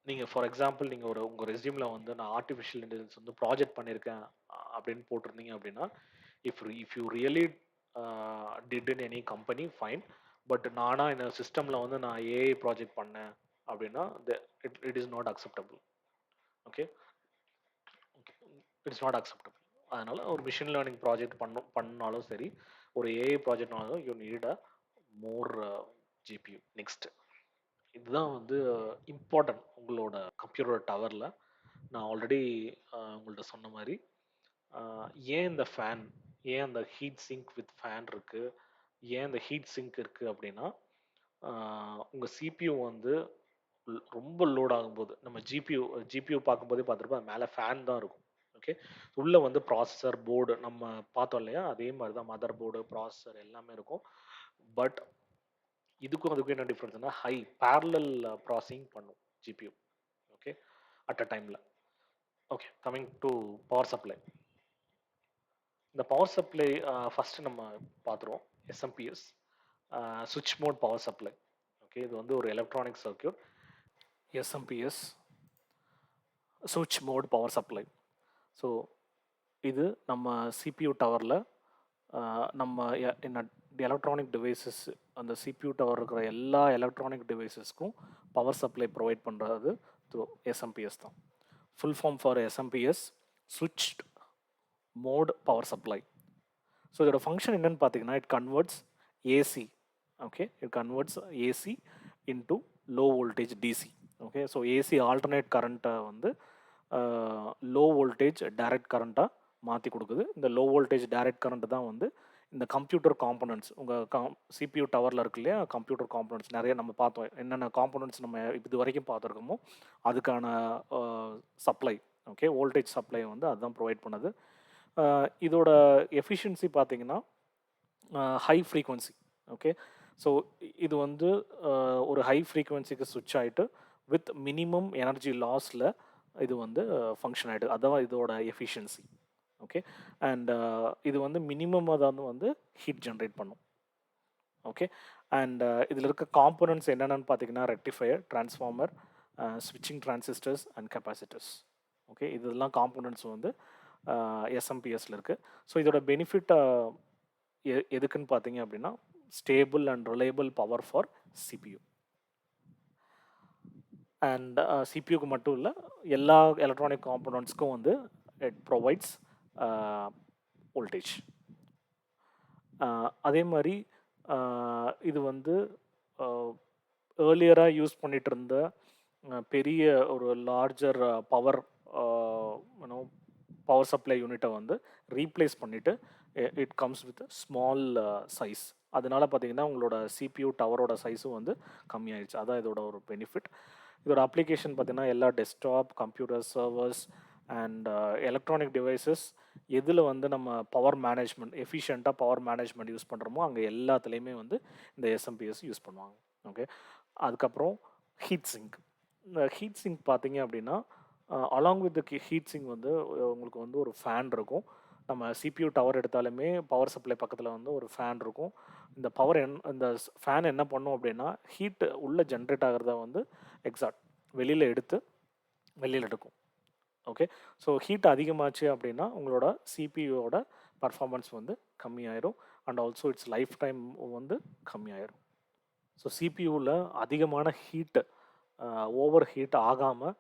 Speaker 1: நீங்கள் ஃபார் எக்ஸாம்பிள் நீங்கள் உங்கள் ரெஸ்யூமில் வந்து நான் ஆர்டிஃபிஷியல் இன்டெலிஜென்ஸ் வந்து ப்ராஜெக்ட் பண்ணியிருக்கேன் அப்படின்னு போட்டிருந்தீங்க அப்படின்னா, if you really did in any company fine, but நானாக இந்த சிஸ்டமில் வந்து நான் ஏஐ ப்ராஜெக்ட் பண்ணேன் அப்படின்னா it is not acceptable. Okay, it's not acceptable. அதனால் ஒரு மிஷின் லேர்னிங் ப்ராஜெக்ட் பண்ணாலும் சரி, ஒரு ஏஐ ப்ராஜெக்ட்னாலும் you need a more GPU. Next, இதுதான் வந்து இம்பார்ட்டன்ட் உங்களோட கம்ப்யூட்டர் டவரில். நான் ஆல்ரெடி உங்கள்கிட்ட சொன்ன மாதிரி, ஏன் இந்த ஃபேன், ஏன் அந்த ஹீட் சிங்க் வித் ஃபேன் இருக்குது, ஏன் இந்த ஹீட் சிங்க் இருக்குது அப்படின்னா, உங்கள் சிபியூ வந்து ரொம்ப லோட் ஆகும்போது, நம்ம ஜிபியூ பார்க்கும்போதே பார்த்துருப்போம், மேலே ஃபேன் தான் இருக்கும். ஓகே, உள்ளே வந்து ப்ராசஸர், போர்டு நம்ம பார்த்தோம் இல்லையா, அதே மாதிரி தான் மதர் போர்டு, ப்ராசஸர் எல்லாமே இருக்கும். பட் இதுக்கும் அதுக்கும் என்ன டிஃப்ரென்ஸ்னா, ஹை பேரலல் ப்ராசஸிங் பண்ணும் ஜிபியூ. ஓகே, அட் அ டைமில். Okay, coming to power supply. இந்த பவர் சப்ளை ஃபஸ்ட்டு நம்ம பார்த்துருவோம். SMPS, சுவிட்ச் மோட் பவர் சப்ளை. ஓகே, இது வந்து ஒரு எலக்ட்ரானிக் சர்க்யூட். SMPS, சுவிட்ச் மோட் பவர் சப்ளை. ஸோ இது நம்ம சிபியூ டவரில் நம்ம எலக்ட்ரானிக் டிவைசஸ், அந்த சிபியூ டவர் இருக்கிற எல்லா எலக்ட்ரானிக் டிவைசஸ்க்கும் பவர் சப்ளை ப்ரொவைட் பண்ணுறது த்ரூ SMPS தான். full form for SMPS, switched mode power supply. So இதோட ஃபங்க்ஷன் என்னன்னு பார்த்தீங்கன்னா, it converts AC. Okay, it converts AC into low voltage DC. Okay, so AC alternate கரண்ட்டை வந்து லோ வோல்டேஜ் டைரக்ட் கரண்ட்டாக மாற்றி கொடுக்குது. இந்த லோ வோல்டேஜ் டைரக்ட் கரண்ட் தான் வந்து இந்த கம்ப்யூட்டர் காம்பனன்ட்ஸ், உங்கள் சிபியூ டவரில் இருக்கு இல்லையா, கம்ப்யூட்டர் காம்பனன்ட்ஸ் நிறைய நம்ம பார்த்தோம். என்னென்ன காம்பனன்ட்ஸ் நம்ம இது வரைக்கும் பார்த்துருக்கோமோ அதுக்கான சப்ளை, ஓகே, வோல்டேஜ் சப்ளை வந்து அதுதான் ப்ரொவைட் பண்ணுது. இதோட எஃபிஷியன்சி பார்த்தீங்கன்னா ஹை ஃப்ரீக்வன்சி. ஓகே, ஸோ இது வந்து ஒரு ஹை ஃப்ரீக்வன்சிக்கு ஸ்விட்ச் ஆகிட்டு வித் மினிமம் எனர்ஜி லாஸில் இது வந்து ஃபங்க்ஷன் ஆகிடுது. அதான் இதோட எஃபிஷியன்சி. ஓகே, அண்ட் இது வந்து மினிமமாக தான் வந்து ஹீட் ஜென்ரேட் பண்ணும். ஓகே, அண்ட் இதில் இருக்க காம்பனன்ட்ஸ் என்னென்னு பார்த்தீங்கன்னா ரெக்டிஃபையர், டிரான்ஸ்ஃபார்மர், ஸ்விட்சிங் டிரான்சிஸ்டர்ஸ் அண்ட் கெப்பாசிட்டர்ஸ். ஓகே, இதெல்லாம் காம்பனன்ட்ஸ் வந்து எஸ்எம்பிஎஸ்ல இருக்குது. ஸோ இதோட பெனிஃபிட் எதுக்குன்னு பார்த்தீங்க அப்படின்னா stable and reliable power for CPU. And சிபியூக்கு மட்டும் இல்லை, எல்லா எலக்ட்ரானிக் காம்பனன்ட்ஸ்க்கும் வந்து இட் ப்ரொவைட்ஸ் வோல்டேஜ். அதே மாதிரி இது வந்து ஏர்லியராக யூஸ் பண்ணிகிட்டு இருந்த பெரிய ஒரு லார்ஜர் பவர் பவர் சப்ளை யூனிட்டை வந்து ரீப்ளேஸ் பண்ணிவிட்டு it comes with small size. அதனால் பார்த்தீங்கன்னா உங்களோட சிபியூ டவரோட சைஸும் வந்து கம்மியாயிடுச்சு. அதான் இதோட ஒரு பெனிஃபிட். இதோட அப்ளிகேஷன் பார்த்தீங்கன்னா எல்லா desktop, computer, servers and electronic devices எதில் வந்து நம்ம பவர் மேனேஜ்மெண்ட், எஃபிஷியண்ட்டாக பவர் மேனேஜ்மெண்ட் யூஸ் பண்ணுறோமோ அங்கே எல்லாத்துலேயுமே வந்து இந்த எஸ்எம்பிஎஸ் யூஸ் பண்ணுவாங்க. ஓகே, அதுக்கப்புறம் ஹீட் சிங்க். இந்த ஹீட் சிங்க் பார்த்தீங்க அப்படின்னா அலாங் வித் ஹீட் சிங்க் வந்து உங்களுக்கு வந்து ஒரு ஃபேன் இருக்கும். நம்ம சிபியூ டவர் எடுத்தாலுமே பவர் சப்ளை பக்கத்தில் வந்து ஒரு ஃபேன் இருக்கும். இந்த பவர் இந்த ஃபேன் என்ன பண்ணும் அப்படின்னா ஹீட் உள்ளே ஜென்ரேட் ஆகிறத வந்து எக்ஸாக்ட் வெளியில் எடுக்கும். ஓகே, ஸோ ஹீட் அதிகமாச்சு அப்படின்னா உங்களோட சிபியூவோட பர்ஃபார்மன்ஸ் வந்து கம்மியாயிரும் and also it's lifetime வந்து கம்மியாயிரும். ஸோ சிபியூவில் அதிகமான ஹீட்டு ஓவர் ஹீட் ஆகாமல்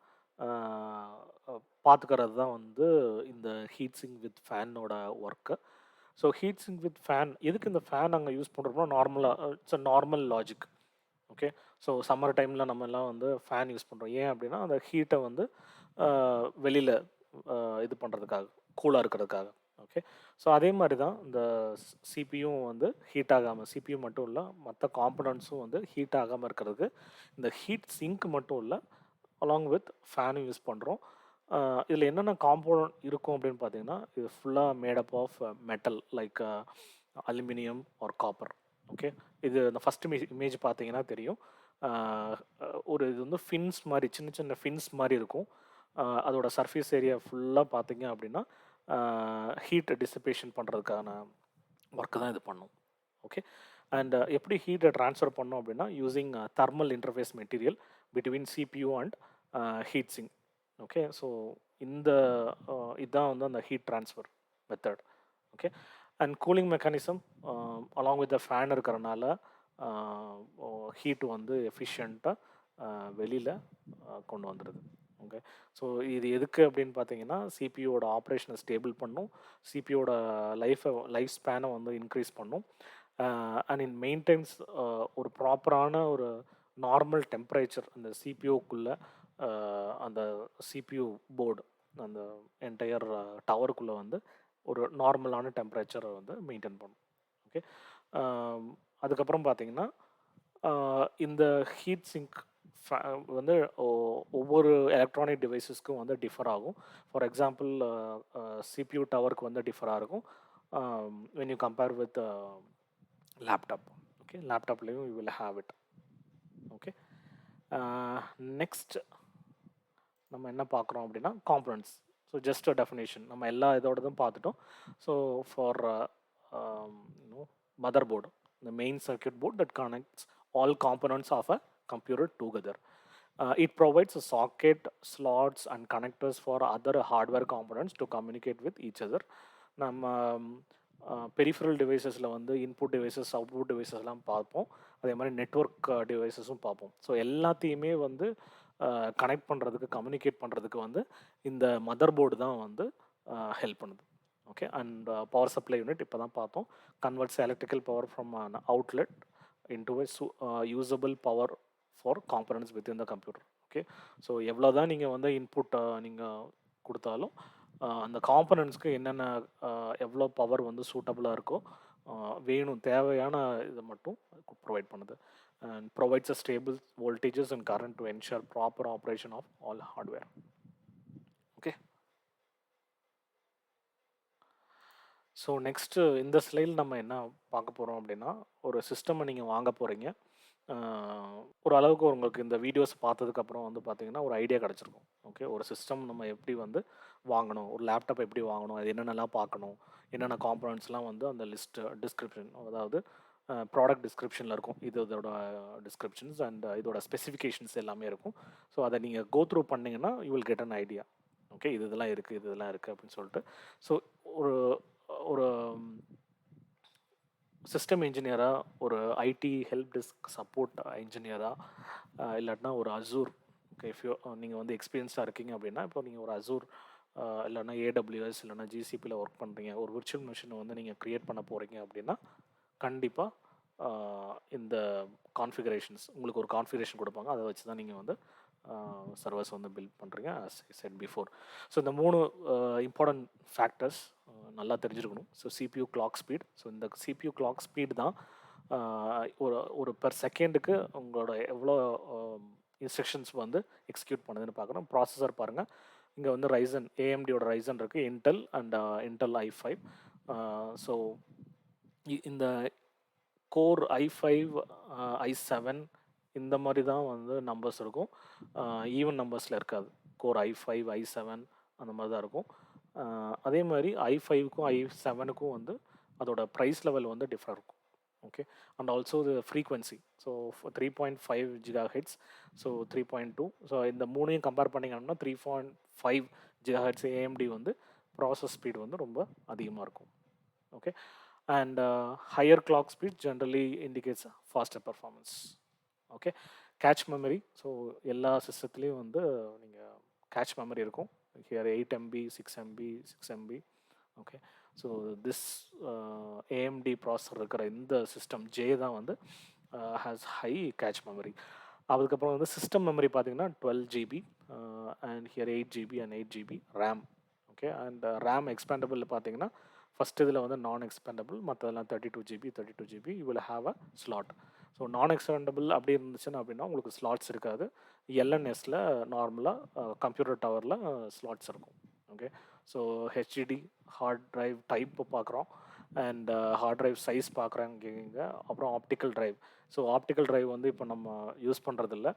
Speaker 1: பார்த்துக்கிறது தான் வந்து இந்த ஹீட் சிங்க் வித் ஃபேனோட work. So heat sink with fan எதுக்கு இந்த ஃபேன் நாங்கள் யூஸ் பண்ணுறோம்னா நார்மலாக it's a normal logic. Okay, so summer டைமில் நம்ம எல்லாம் வந்து ஃபேன் யூஸ் பண்ணுறோம். ஏன் அப்படின்னா அந்த ஹீட்டை வந்து வெளியில் இது பண்ணுறதுக்காக, கூலாக இருக்கிறதுக்காக. ஓகே, ஸோ அதே மாதிரி தான் இந்த சிபியும் வந்து ஹீட் ஆகாமல், சிபியூ மட்டும் இல்லை மற்ற காம்பனன்ட்ஸும் வந்து ஹீட் ஆகாமல் இருக்கிறதுக்கு இந்த ஹீட் சிங்க் மட்டும் இல்லை அலாங் வித் ஃபேனும் யூஸ் பண்ணுறோம். இதில் என்னென்ன காம்பனன்ட் இருக்கும் அப்படின்னு பார்த்தீங்கன்னா இது ஃபுல்லாக made up of metal like aluminium or copper. Okay, இது இந்த ஃபஸ்ட் இமேஜ் பார்த்தீங்கன்னா தெரியும். ஒரு இது வந்து ஃபின்ஸ் மாதிரி, சின்ன சின்ன ஃபின்ஸ் மாதிரி இருக்கும். அதோட சர்ஃபேஸ் ஏரியா ஃபுல்லாக பார்த்தீங்க அப்படின்னா ஹீட் டிசிபேஷன் பண்ணுறதுக்கான ஒர்க்கு தான் இது பண்ணும். ஓகே, அண்ட் எப்படி ஹீட்டை ட்ரான்ஸ்ஃபர் பண்ணோம் அப்படின்னா using thermal interface material between CPU and heat sink. Okay, so இந்த இதுதான் வந்து அந்த heat transfer method. Okay, and cooling mechanism along with the fan இருக்கிறனால ஹீட் வந்து எஃபிஷியண்ட்டாக வெளியில் கொண்டு வந்துடுது. ஓகே, ஸோ இது எதுக்கு அப்படின்னு பார்த்தீங்கன்னா சிபியூவோட ஆப்ரேஷனை ஸ்டேபிள் பண்ணும், சிபியூவோட லைஃப் ஸ்பேனை வந்து இன்க்ரீஸ் பண்ணும் அண்ட் இன் மெயின்டைன்ஸ் ஒரு ப்ராப்பரான ஒரு நார்மல் டெம்பரேச்சர் அந்த சிபியூக்குள்ளே, அந்த சிபியூ போர்டு அந்த என்டையர் டவருக்குள்ளே வந்து ஒரு நார்மலான டெம்பரேச்சரை வந்து மெயின்டைன் பண்ணும். ஓகே, அதுக்கப்புறம் பார்த்தீங்கன்னா இந்த ஹீட் சிங்க் வந்து ஒவ்வொரு எலக்ட்ரானிக் டிவைசஸ்க்கும் வந்து டிஃபர் ஆகும். ஃபார் எக்ஸாம்பிள் சிபியூ டவருக்கு வந்து டிஃபராக இருக்கும் when you compare with laptop. Okay, லேப்டாப்லேயும் you will have it. Okay, next நம்ம என்ன பார்க்குறோம் அப்படின்னா components. So just a definition நம்ம எல்லா இதோடதும் பார்த்துட்டோம். So for motherboard, the main circuit board that connects all components of a computer together. It provides a socket, slots and connectors for other hardware components to communicate with each other. நம்ம பெரிஃபரல் டிவைசஸில் வந்து இன்புட் டிவைசஸ், அவுட்புட் டிவைசஸ்லாம் பார்ப்போம். அதே மாதிரி நெட்ஒர்க் டிவைசஸும் பார்ப்போம். ஸோ எல்லாத்தையுமே வந்து கனெக்ட் பண்ணுறதுக்கு கம்யூனிகேட் பண்ணுறதுக்கு வந்து இந்த மதர் போர்டு தான் வந்து ஹெல்ப் பண்ணுது. Okay, and power supply unit இப்போ தான் பார்த்தோம். Converts electrical power from an outlet into usable power for components within the computer. Okay, so எவ்வளோ தான் நீங்கள் வந்து இன்புட் நீங்கள் கொடுத்தாலும் அந்த காம்பனன்ட்ஸ்க்கு என்னென்ன எவ்வளோ பவர் வந்து சூட்டபுளாக இருக்கோ வேணும் தேவையான இதை மட்டும் ப்ரொவைட் பண்ணுது. And provides a stable voltages and current to ensure proper operation of all hardware. Okay. So next இந்த ஸ்லைடில் நம்ம என்ன பார்க்க போகிறோம் அப்படின்னா, ஒரு சிஸ்டமை நீங்கள் வாங்க போகிறீங்க. ஒரு அளவுக்கு உங்களுக்கு இந்த வீடியோஸ் பார்த்ததுக்கப்புறம் வந்து பார்த்தீங்கன்னா ஒரு ஐடியா கிடச்சிருக்கும். ஓகே, ஒரு சிஸ்டம் நம்ம எப்படி வந்து வாங்கணும், ஒரு லேப்டாப் எப்படி வாங்கணும், அது என்னென்னலாம் பார்க்கணும், என்னென்ன காம்பனன்ட்ஸ்லாம் வந்து அந்த டிஸ்கிரிப்ஷன், அதாவது ப்ராடக்ட் டிஸ்கிரிப்ஷனில் இருக்கும். இதோட டிஸ்கிரிப்ஷன்ஸ் அண்ட் இதோட ஸ்பெசிஃபிகேஷன்ஸ் எல்லாமே இருக்கும். ஸோ அதை நீங்கள் கோ த்ரூ பண்ணிங்கன்னா you will get an idea. Okay, இதெல்லாம் இருக்குது இதெல்லாம் இருக்குது அப்படின்னு சொல்லிட்டு. ஸோ ஒரு ஒரு சிஸ்டம் இன்ஜினியராக, ஒரு ஐடி ஹெல்ப் டெஸ்க் சப்போர்ட் இன்ஜினியராக, இல்லாட்டினா ஒரு அசூர், ஓகே, நீங்கள் வந்து எக்ஸ்பீரியன்ஸாக இருக்கீங்க அப்படின்னா, இப்போ நீங்கள் ஒரு அசூர் இல்லைனா ஏடபிள்யூஎஸ் இல்லைனா ஜிசிபியில் ஒர்க் பண்ணுறீங்க, ஒரு விர்ச்சுவல் மிஷினை வந்து நீங்கள் க்ரியேட் பண்ண போகிறீங்க அப்படின்னா கண்டிப்பாக இந்த கான்ஃபிகரேஷன்ஸ் உங்களுக்கு ஒரு கான்ஃபிகரேஷன் கொடுப்பாங்க. அதை வச்சு தான் நீங்கள் வந்து சர்வர்ஸ் வந்து பில்ட் பண்ணுறீங்க as I said before. So இந்த 3 இம்பார்ட்டன்ட் ஃபேக்டர்ஸ் நல்லா தெரிஞ்சிருக்கணும். So CPU clock speed. So இந்த சிபியூ கிளாக் ஸ்பீட் தான் ஒரு பெர் செகண்டுக்கு உங்களோட எவ்வளோ இன்ஸ்ட்ரக்ஷன்ஸ் வந்து எக்ஸிக்யூட் பண்ணுதுன்னு பார்க்குறோம். ப்ராசஸர் பாருங்கள், இங்கே வந்து ரைசன் ஏஎம்டியோட ரைசன் இருக்குது, Intel and Intel i5. So இந்த கோர் i5 i7 இந்த மாதிரி தான் வந்து நம்பர்ஸ் இருக்கும். ஈவன் நம்பர்ஸில் இருக்காது. கோர் i5 i7 அந்த மாதிரி தான் இருக்கும். அதே மாதிரி i5க்கும் i7க்கும் வந்து அதோட ப்ரைஸ் லெவல் வந்து டிஃப்ரெண்ட் இருக்கும். Okay, and also the frequency. So 3.5 GHz, so 3.2. So இந்த மூணையும் கம்பேர் பண்ணிங்கன்னா 3.5 GHz ஏஎம்டி வந்து ப்ராசஸ் ஸ்பீட் வந்து ரொம்ப அதிகமாக இருக்கும். Okay, and higher clock speed generally indicates faster performance. Okay, cache memory. So எல்லா சிஸ்டத்துலேயும் வந்து நீங்கள் கேட்ச் மெமரி இருக்கும். Here 8 MB 6 MB 6 MB. Okay, so this AMD processor இருக்கிற இந்த சிஸ்டம் ஜே தான் வந்து ஹேஸ் ஹை கேட்ச் மெமரி. அதுக்கப்புறம் வந்து சிஸ்டம் மெமரி பார்த்தீங்கன்னா 12 GB and here 8 GB and 8 GB RAM. Okay, and RAM expandable பார்த்தீங்கன்னா ஃபஸ்ட் இதில் வந்து நான் எக்ஸ்பேண்டபிள், மற்றதெல்லாம் 32 GB you will have a slot. So நான் எக்ஸ்பேண்டபிள் அப்படி இருந்துச்சுன்னா அப்படின்னா உங்களுக்கு ஸ்லாட்ஸ் இருக்காது. எல்என்எஸில் நார்மலாக கம்ப்யூட்டர் டவரில் ஸ்லாட்ஸ் இருக்கும். Okay, so HDT heart drive type பார்க்குறோம் அண்ட் ஹார்ட் ட்ரைவ் சைஸ் பார்க்குறாங்க. அப்புறம் optical drive. So optical drive வந்து இப்போ நம்ம யூஸ் பண்ணுறதில்ல.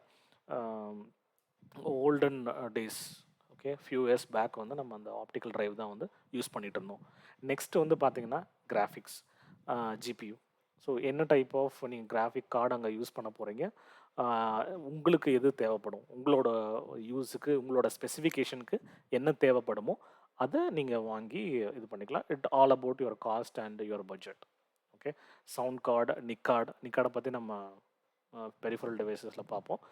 Speaker 1: Olden days, okay, few years back வந்து நம்ம அந்த ஆப்டிக்கல் ட்ரைவ் தான் வந்து யூஸ் பண்ணிகிட்டு இருந்தோம். நெக்ஸ்ட் வந்து பார்த்தீங்கன்னா கிராஃபிக்ஸ், ஜிபியூ. ஸோ என்ன டைப் ஆஃப் நீங்கள் கிராஃபிக் கார்டு அங்கே யூஸ் பண்ண போகிறீங்க, உங்களுக்கு எது தேவைப்படும், உங்களோட யூஸுக்கு உங்களோட ஸ்பெசிஃபிகேஷனுக்கு என்ன தேவைப்படுமோ அதை நீங்கள் வாங்கி இது பண்ணிக்கலாம். It all about your cost and your budget. Okay, sound card, நிக்கார்டை பற்றி நம்ம பெரிஃபரல் டிவைசஸில் பார்ப்போம்.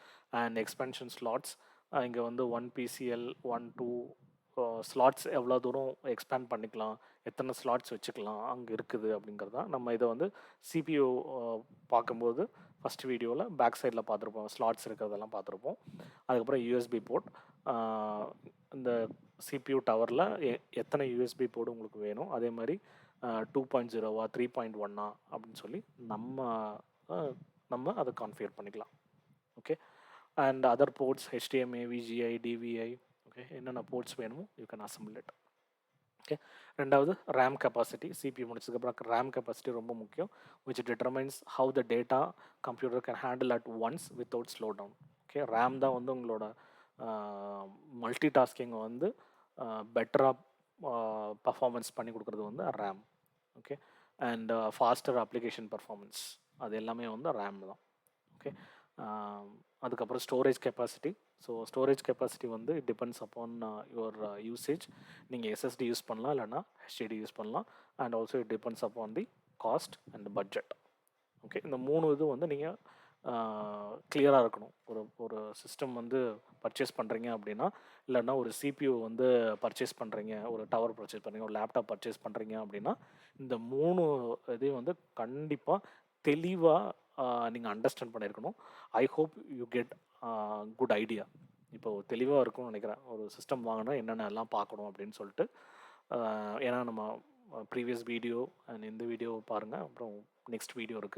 Speaker 1: அண்ட் எக்ஸ்பென்ஷன் ஸ்லாட்ஸ், இங்கே வந்து 1 PCL 1 2 ஸ்லாட்ஸ் எவ்வளோ தூரம் எக்ஸ்பேண்ட் பண்ணிக்கலாம், எத்தனை ஸ்லாட்ஸ் வச்சுக்கலாம் அங்கே இருக்குது அப்படிங்கிறது தான். நம்ம இதை வந்து சிபியூ பார்க்கும்போது ஃபஸ்ட் வீடியோவில் பேக் சைடில் பார்த்துருப்போம், ஸ்லாட்ஸ் இருக்கிறதெல்லாம் பார்த்துருப்போம். அதுக்கப்புறம் யூஎஸ்பி போர்ட், இந்த சிபியூ டவரில் எத்தனை யூஎஸ்பி போர்டு உங்களுக்கு வேணும், அதே மாதிரி 2.0வா 3.1ஆ அப்படின்னு சொல்லி நம்ம அதை கான்ஃபிகர் பண்ணிக்கலாம். Okay, and other ports HDMI, VGA, DVI, okay, என்னென்ன போர்ட்ஸ் வேணுமோ you can assemble it. Okay, ரெண்டாவது ரேம் கெப்பாசிட்டி. சிபியூ முடிச்சதுக்கப்புறம் ரேம் கெப்பாசிட்டி ரொம்ப முக்கியம், which determines how the data computer can handle at once without slow down. Okay, RAM தான் வந்து உங்களோட மல்டி டாஸ்கிங்கை வந்து பெட்டராக பர்ஃபார்மன்ஸ் பண்ணி கொடுக்குறது வந்து RAM. Okay, and faster application performance அது எல்லாமே வந்து ரேம் தான். ஓகே, அதுக்கப்புறம் storage capacity. So storage capacity வந்து it depends upon your usage. நீங்கள் எஸ்எஸ்டி யூஸ் பண்ணலாம், இல்லைனா ஹெச்டிடி யூஸ் பண்ணலாம். And also it depends upon the cost and budget. Okay, இந்த 3 இது வந்து நீங்கள் கிளியராக இருக்கணும். ஒரு ஒரு சிஸ்டம் வந்து பர்ச்சேஸ் பண்ணுறீங்க அப்படின்னா, இல்லைன்னா ஒரு சிபியூ வந்து பர்ச்சேஸ் பண்ணுறீங்க, ஒரு டவர் பர்ச்சேஸ் பண்ணுறீங்க, ஒரு லேப்டாப் பர்ச்சேஸ் பண்ணுறீங்க அப்படின்னா, இந்த 3 இதையும் வந்து கண்டிப்பாக தெளிவாக நீங்கள் அண்டர்ஸ்டாண்ட் பண்ணியிருக்கணும். I hope you get good idea. இப்போ தெளிவாக இருக்கும்னு நினைக்கிறேன். ஒரு சிஸ்டம் வாங்கினா என்னென்ன எல்லாம் பார்க்கணும் அப்படின்னு சொல்லிட்டு. ஏன்னா நம்ம ப்ரீவியஸ் வீடியோ அண்ட் இந்த வீடியோ பாருங்கள். அப்புறம் நெக்ஸ்ட் வீடியோ இருக்குது.